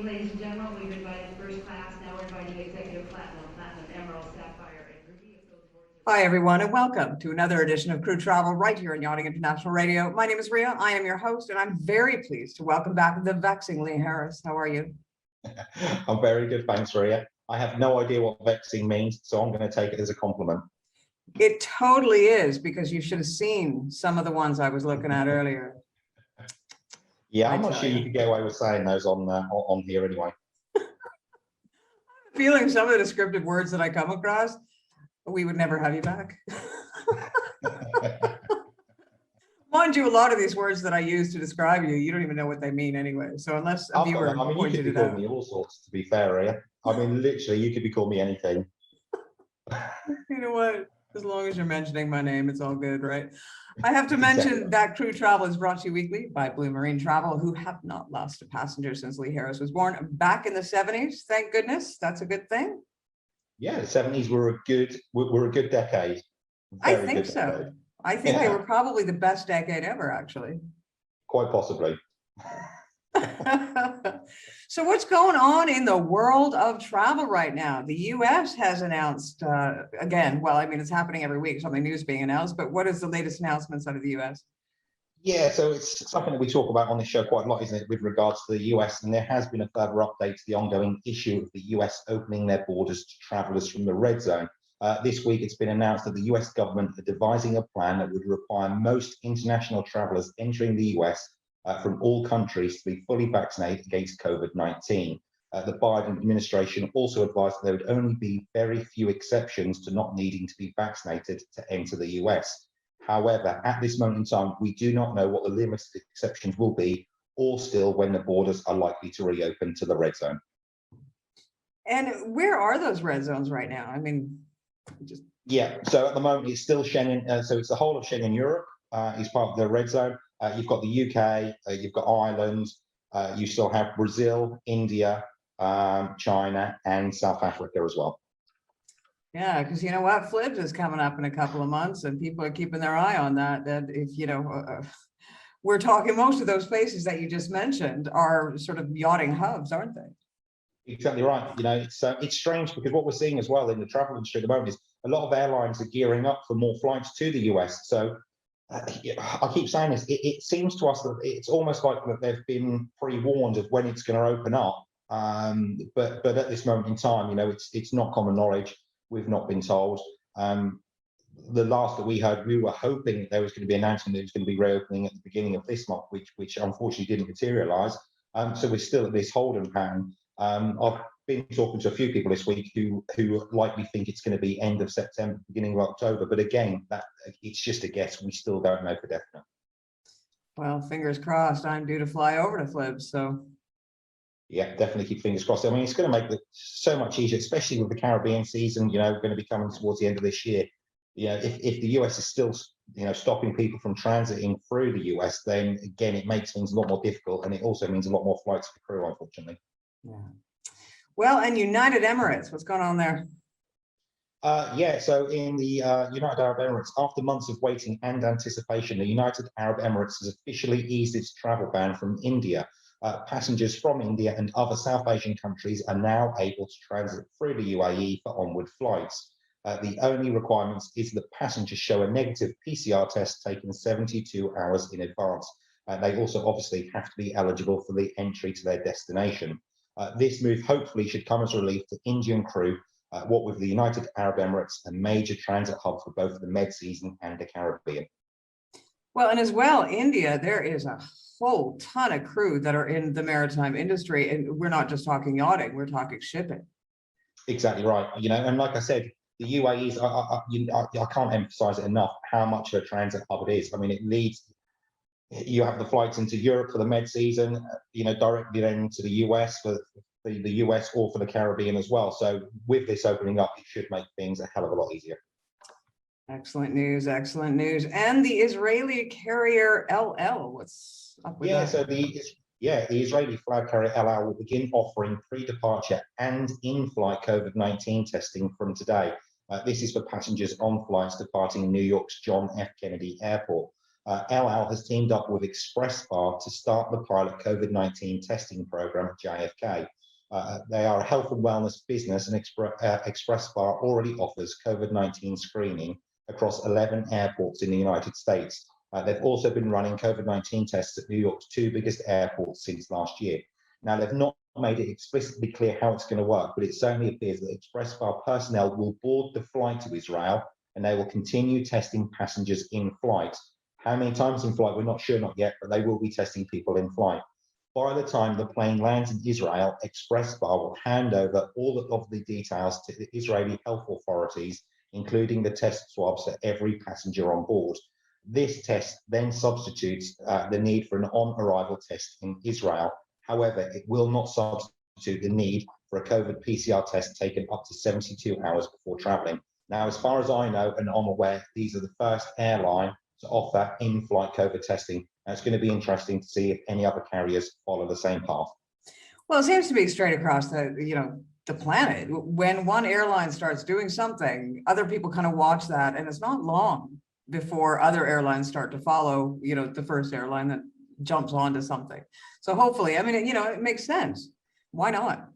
evening, ladies and gentlemen. We've invited first class. Now we're inviting executive platinum, emerald, sapphire, and ruby. Hi, everyone, and welcome to another edition of Crew Travel right here on Yachting International Radio. My name is Rhea. I am your host, and I'm very pleased to welcome back the vexing Lee Harris. How are you? I'm very good, thanks, Rhea. I have no idea what vexing means, so I'm going to take it as a compliment. It totally is, because you should have seen some of the ones I was looking at earlier. Yeah, I'm not sure you could get away with saying those on here anyway. Feeling some of the descriptive words that I come across, we would never have you back. Mind you, a lot of these words that I use to describe you, you don't even know what they mean anyway. So unless a viewer pointed it out. You could be calling me all sorts, to be fair, Rhea. I mean, literally, you could be calling me anything. You know what? As long as you're mentioning my name, it's all good, right? I have to mention that Crew Travel is brought to you weekly by Blue Marine Travel, who have not lost a passenger since Lee Harris was born back in the 70s. Thank goodness. That's a good thing. Yeah, the 70s were a good decade. I think so. I think they were probably the best decade ever, actually. Quite possibly. So what's going on in the world of travel right now? The US has announced, again, well, I mean, it's happening every week, something new is being announced, but what is the latest announcements out of the US? Yeah, so it's something that we talk about on the show quite a lot, isn't it, with regards to the US, and there has been a further update to the ongoing issue of the US opening their borders to travellers from the red zone. This week, it's been announced that the US government are devising a plan that would require most international travellers entering the US from all countries to be fully vaccinated against COVID-19. The Biden administration also advised that there would only be very few exceptions to not needing to be vaccinated to enter the US. However, at this moment in time, we do not know what the limited exceptions will be, or still when the borders are likely to reopen to the red zone. And where are those red zones right now? I mean, yeah, so at the moment it's still Schengen, so it's the whole of Schengen Europe is part of the red zone. You've got the UK, you've got Ireland, you still have Brazil, India, China, and South Africa as well. Yeah, because you know what, Flibs is coming up in a couple of months, and people are keeping their eye on that. That if you know, we're talking most of those places that you just mentioned are sort of yachting hubs, aren't they? Exactly right. You know, it's strange because what we're seeing as well in the travel industry at the moment is a lot of airlines are gearing up for more flights to the US. So I keep saying this. It seems to us that it's almost like that they've been pre-warned of when it's going to open up. But at this moment in time, you know, it's not common knowledge. We've not been told. The last that we heard, we were hoping that there was going to be an announcement that it was going to be reopening at the beginning of this month, which unfortunately didn't materialise. So we're still at this holding pattern. I've been talking to a few people this week who likely think it's going to be end of September, beginning of October. But again, it's just a guess. We still don't know for definite. Well, fingers crossed. I'm due to fly over to Flibs, so. Yeah, definitely keep fingers crossed. I mean, it's going to make it so much easier, especially with the Caribbean season, you know, going to be coming towards the end of this year. You know, if the US is still, you know, stopping people from transiting through the US, then again, it makes things a lot more difficult. And it also means a lot more flights for crew, unfortunately. Yeah. Well, and United Emirates, what's going on there? Yeah, so in the United Arab Emirates, after months of waiting and anticipation, the United Arab Emirates has officially eased its travel ban from India. Passengers from India and other South Asian countries are now able to transit through the UAE for onward flights. The only requirements is that passengers show a negative PCR test taken 72 hours in advance. They also obviously have to be eligible for the entry to their destination. This move hopefully should come as relief to Indian crew, what with the United Arab Emirates a major transit hub for both the Med season and the Caribbean. Well, and as well, India, there is a whole ton of crew that are in the maritime industry, and we're not just talking yachting, we're talking shipping. Exactly right. You know, and like I said, the UAE is, I can't emphasize it enough how much of a transit hub it is. I mean, it leads, you have the flights into Europe for the Med season, you know, directly then to the US for the US or for the Caribbean as well. So with this opening up, it should make things a hell of a lot easier. Excellent news, excellent news. And the Israeli carrier LL, what's up with that? So the Israeli flag carrier LL will begin offering pre-departure and in-flight COVID-19 testing from today. This is for passengers on flights departing New York's John F. Kennedy Airport. El Al has teamed up with ExpressBar to start the pilot COVID-19 testing program at JFK. They are a health and wellness business, and ExpressBar already offers COVID-19 screening across 11 airports in the United States. They've also been running COVID-19 tests at New York's 2 biggest airports since last year. Now, they've not made it explicitly clear how it's going to work, but it certainly appears that ExpressBar personnel will board the flight to Israel, and they will continue testing passengers in flight. How many times in flight, we're not sure, not yet, but they will be testing people in flight. By the time the plane lands in Israel, ExpressBar will hand over all of the details to the Israeli health authorities, including the test swabs for every passenger on board. This test then substitutes the need for an on-arrival test in Israel. However, it will not substitute the need for a COVID PCR test taken up to 72 hours before traveling. Now, as far as I know and I'm aware, these are the first airline to offer in-flight COVID testing. And it's going to be interesting to see if any other carriers follow the same path. Well, it seems to be straight across the, the planet. When one airline starts doing something, other people kind of watch that, and it's not long before other airlines start to follow, the first airline that jumps onto something. So hopefully, it makes sense. Why not?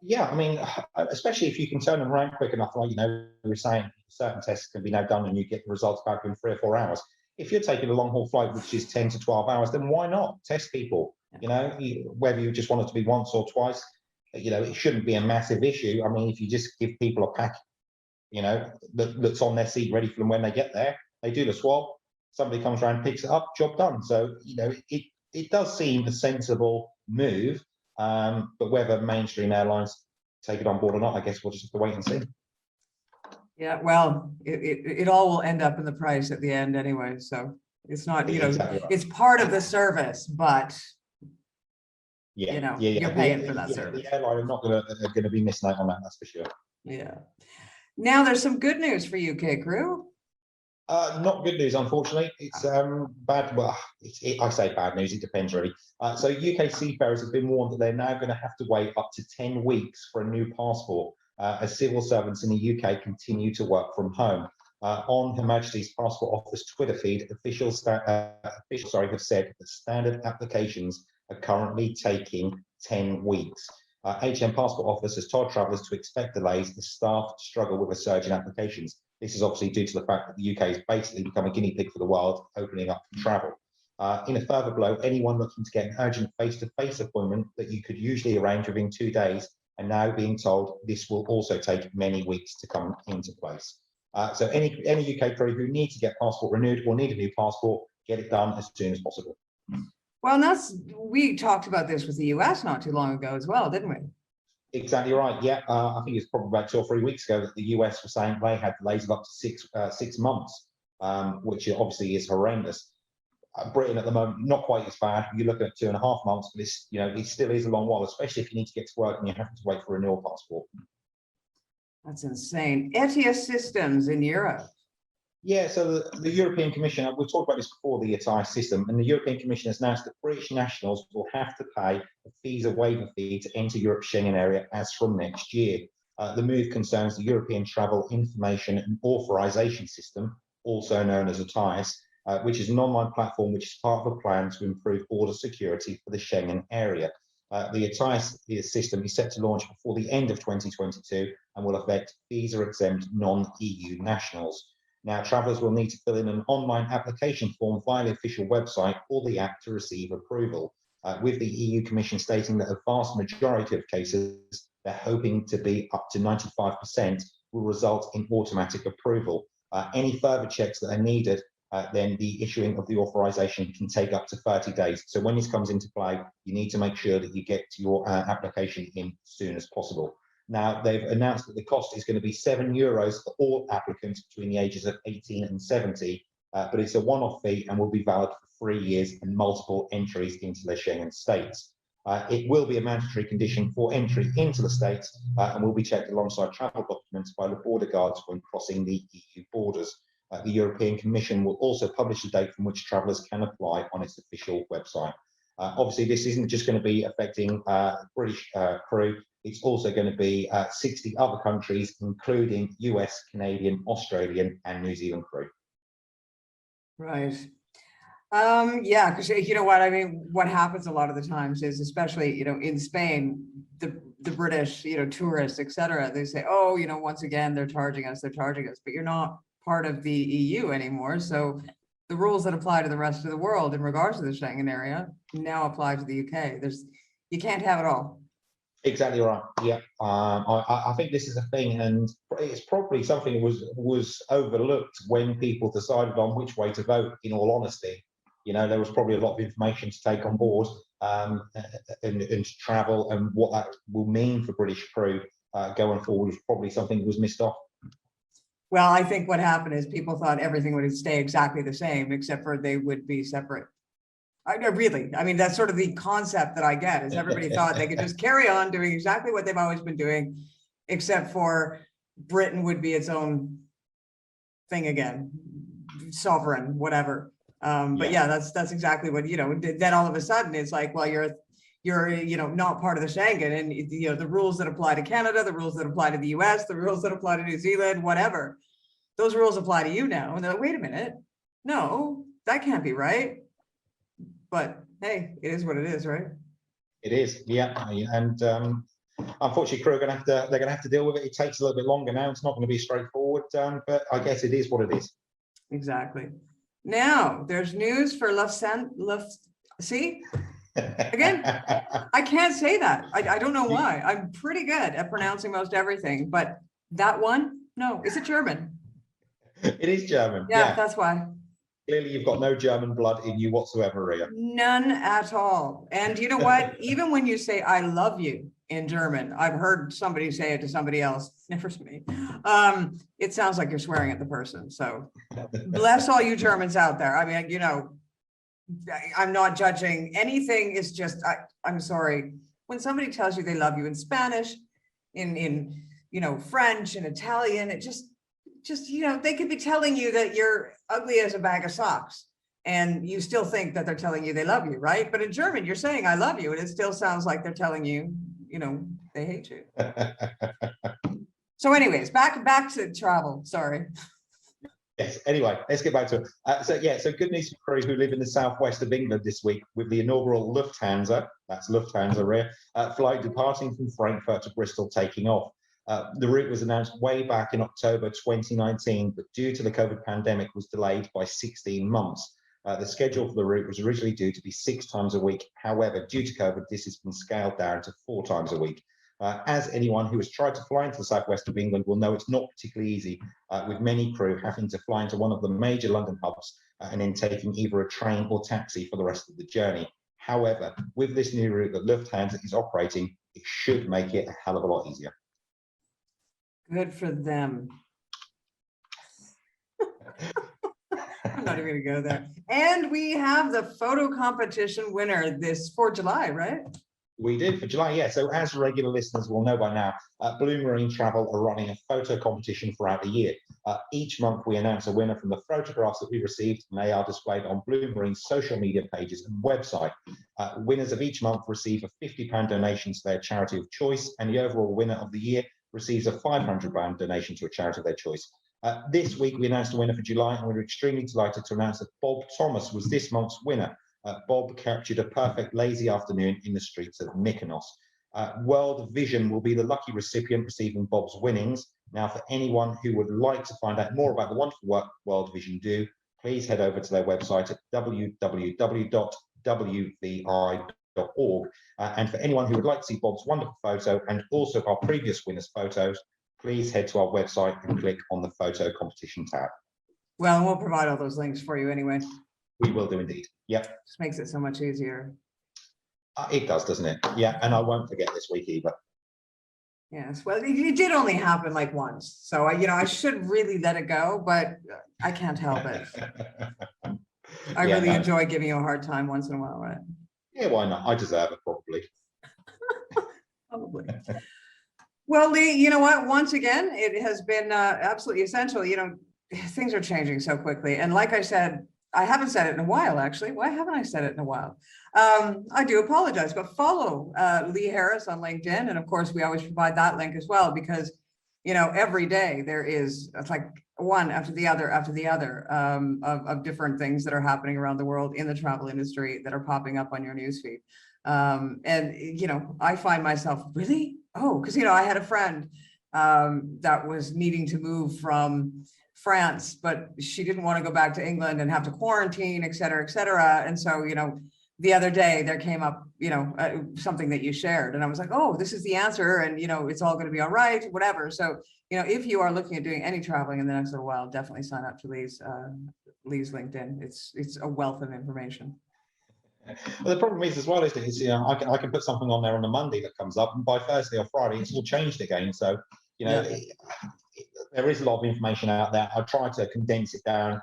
Yeah, I mean, especially if you can turn them around quick enough, like, we're saying certain tests can be now done and you get the results back in 3 or 4 hours. If you're taking a long haul flight, which is 10 to 12 hours, then why not test people? Whether you just want it to be once or twice, it shouldn't be a massive issue. I mean, if you just give people a pack, that's on their seat ready for them when they get there, they do the swab, somebody comes around, picks it up, job done. So, it does seem a sensible move, but whether mainstream airlines take it on board or not, I guess we'll just have to wait and see. Yeah, well, it all will end up in the price at the end anyway. So it's not, Exactly right. it's part of the service, but you're paying for that service. The airline are not going to be missing out on that, that's for sure. Yeah. Now there's some good news for UK crew. Not good news, unfortunately. It's bad. Well, I say bad news. It depends, really. So UK seafarers have been warned that they're now going to have to wait up to 10 weeks for a new passport as civil servants in the UK continue to work from home. On Her Majesty's Passport Office Twitter feed, officials have said that standard applications are currently taking 10 weeks. HM Passport Office has told travellers to expect delays as staff struggle with a surge in applications. This is obviously due to the fact that the UK has basically become a guinea pig for the world, opening up for travel. In a further blow, anyone looking to get an urgent face-to-face appointment that you could usually arrange within 2 days are now being told this will also take many weeks to come into place. So any UK crew who need to get passport renewed or need a new passport, get it done as soon as possible. Well, and we talked about this with the US not too long ago as well, didn't we? Exactly right. Yeah, I think it's probably about 2 or 3 weeks ago that the US was saying they had delays of up to 6 months, which obviously is horrendous. Britain at the moment, not quite as bad. You're looking at 2.5 months, but it still is a long while, especially if you need to get to work and you have to wait for a renewal passport. That's insane. ETIAS systems in Europe. Yeah, so the European Commission, we've talked about this before, the ETIAS system, and the European Commission has announced that British nationals will have to pay a visa waiver fee to enter Europe's Schengen area as from next year. The move concerns the European Travel Information and Authorization System, also known as ETIAS, which is an online platform which is part of a plan to improve border security for the Schengen area. The ETIAS system is set to launch before the end of 2022 and will affect visa-exempt non-EU nationals. Now, travellers will need to fill in an online application form via the official website or the app to receive approval, with the EU Commission stating that a vast majority of cases, they're hoping to be up to 95%, will result in automatic approval. Any further checks that are needed, then the issuing of the authorization can take up to 30 days. So when this comes into play, you need to make sure that you get your application in as soon as possible. Now, they've announced that the cost is going to be €7 for all applicants between the ages of 18 and 70, but it's a one-off fee and will be valid for 3 years and multiple entries into the Schengen states. It will be a mandatory condition for entry into the states and will be checked alongside travel documents by the border guards when crossing the EU borders. The European Commission will also publish the date from which travellers can apply on its official website. Obviously, this isn't just going to be affecting British crew. It's also going to be 60 other countries, including US, Canadian, Australian, and New Zealand crew. Right. Yeah, because you know what I mean, what happens a lot of the times is, especially, in Spain, the British, tourists, etc., they say, oh, once again, they're charging us, but you're not part of the EU anymore. So the rules that apply to the rest of the world in regards to the Schengen area now apply to the UK. You can't have it all. Exactly right. Yeah, I think this is a thing, and it's probably something that was overlooked when people decided on which way to vote. In all honesty, there was probably a lot of information to take on board, and to travel, and what that will mean for British crew going forward was probably something that was missed off. Well, I think what happened is people thought everything would stay exactly the same, except for they would be separate. I mean, that's sort of the concept that I get, is everybody thought they could just carry on doing exactly what they've always been doing, except for Britain would be its own thing again, sovereign, whatever. But yeah, that's exactly what, then all of a sudden it's like, well, you're not part of the Schengen, and the rules that apply to Canada, the rules that apply to the US, the rules that apply to New Zealand, whatever, those rules apply to you now. And they're like, wait a minute, no, that can't be right. But hey, it is what it is, right? It is, yeah. And unfortunately, crew are they're gonna have to deal with it. It takes a little bit longer now. It's not going to be straightforward, but I guess it is what it is. Exactly. Now there's news for Lufthansa. See, again, I can't say that. I don't know why. I'm pretty good at pronouncing most everything, but that one, no, is it German? It is German. Yeah, that's why. Clearly, you've got no German blood in you whatsoever, Rhea. None at all. And you know what? Even when you say "I love you" in German, I've heard somebody say it to somebody else. Never to me. It sounds like you're swearing at the person. So bless all you Germans out there. I mean, I'm not judging anything. It's just I'm sorry. When somebody tells you they love you in Spanish, in French and Italian, it just they could be telling you that you're ugly as a bag of socks, and you still think that they're telling you they love you, right? But in German, you're saying "I love you," and it still sounds like they're telling you, they hate you. So anyways, back to travel. Sorry. Yes, anyway, let's get back to it. So good news for crew who live in the southwest of England this week, with the inaugural Lufthansa, that's Lufthansa, Rhea, flight departing from Frankfurt to Bristol taking off. The route was announced way back in October 2019, but due to the COVID pandemic was delayed by 16 months. The schedule for the route was originally due to be 6 times a week. However, due to COVID, this has been scaled down to 4 times a week. As anyone who has tried to fly into the southwest of England will know, it's not particularly easy, with many crew having to fly into one of the major London hubs and then taking either a train or taxi for the rest of the journey. However, with this new route that Lufthansa is operating, it should make it a hell of a lot easier. Good for them. I'm not even going to go there. And we have the photo competition winner for July, right? We did for July, yeah. So as regular listeners will know by now, Blue Marine Travel are running a photo competition throughout the year. Each month we announce a winner from the photographs that we received, and they are displayed on Blue Marine's social media pages and website. Winners of each month receive a £50 donation to their charity of choice, and the overall winner of the year receives a £500 donation to a charity of their choice. This week we announced a winner for July, and we're extremely delighted to announce that Bob Thomas was this month's winner. Bob captured a perfect lazy afternoon in the streets of Mykonos. World Vision will be the lucky recipient receiving Bob's winnings. Now, for anyone who would like to find out more about the wonderful work World Vision do, please head over to their website at www.wvi.org. And for anyone who would like to see Bob's wonderful photo and also our previous winners' photos, please head to our website and click on the photo competition tab. Well, and we'll provide all those links for you anyway. We will do indeed. Yep. Just makes it so much easier. It does, doesn't it? Yeah, and I won't forget this week either. Yes, well, it did only happen like once, so I should really let it go, but I can't help it. I really enjoy giving you a hard time once in a while, right? Yeah, why not? I deserve it, probably. Probably. Well, Lee, you know what? Once again, it has been absolutely essential. Things are changing so quickly, and like I said, I haven't said it in a while, actually. Why haven't I said it in a while? I do apologize, but follow Lee Harris on LinkedIn. And of course, we always provide that link as well, because, every day there is, it's like one after the other of different things that are happening around the world in the travel industry that are popping up on your newsfeed. And, you know, I find myself really, because, you know, I had a friend that was needing to move from France, but she didn't want to go back to England and have to quarantine, et cetera, et cetera. And so, you know, the other day there came up, you know, something that you shared, and I was like, oh, this is the answer, and, you know, it's all going to be all right, whatever. So, you know, if you are looking at doing any traveling in the next little while, definitely sign up to Lee's LinkedIn. It's a wealth of information. Well, the problem is as well is that you know, I can put something on there on a Monday that comes up, and by Thursday or Friday it's all changed again. So, you know, there is a lot of information out there. I try to condense it down.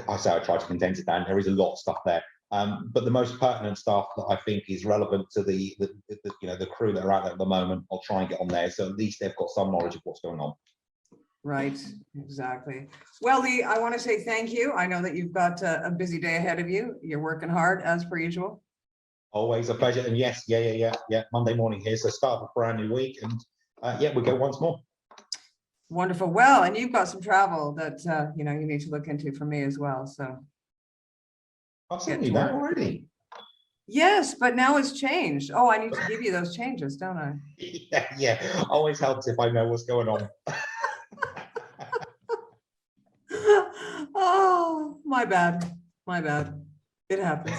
I say I try to condense it down. There is a lot of stuff there. But the most pertinent stuff that I think is relevant to the you know, the crew that are out there at the moment, I'll try and get on there. So at least they've got some knowledge of what's going on. Right, exactly. Well, Lee, I want to say thank you. I know that you've got a busy day ahead of you. You're working hard as per usual. Always a pleasure. And yes, yeah. Monday morning here. So start of a brand new week, and yeah, we'll go once more. Wonderful. Well, and you've got some travel that you know, you need to look into for me as well. So I've sent you that already. Yes, but now it's changed. Oh, I need to give you those changes, don't I? Yeah. Always helps if I know what's going on. Oh, my bad. It happens.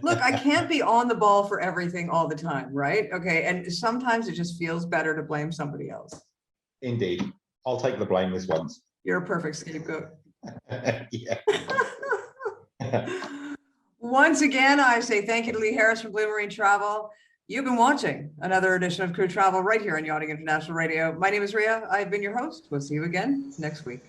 Look, I can't be on the ball for everything all the time, right? Okay, and sometimes it just feels better to blame somebody else. Indeed. I'll take the blame this once. You're a perfect scapegoat. Yeah. Once again, I say thank you to Lee Harris from Blue Marine Travel. You've been watching another edition of Crew Travel right here on Yachting International Radio. My name is Rhea. I've been your host. We'll see you again next week.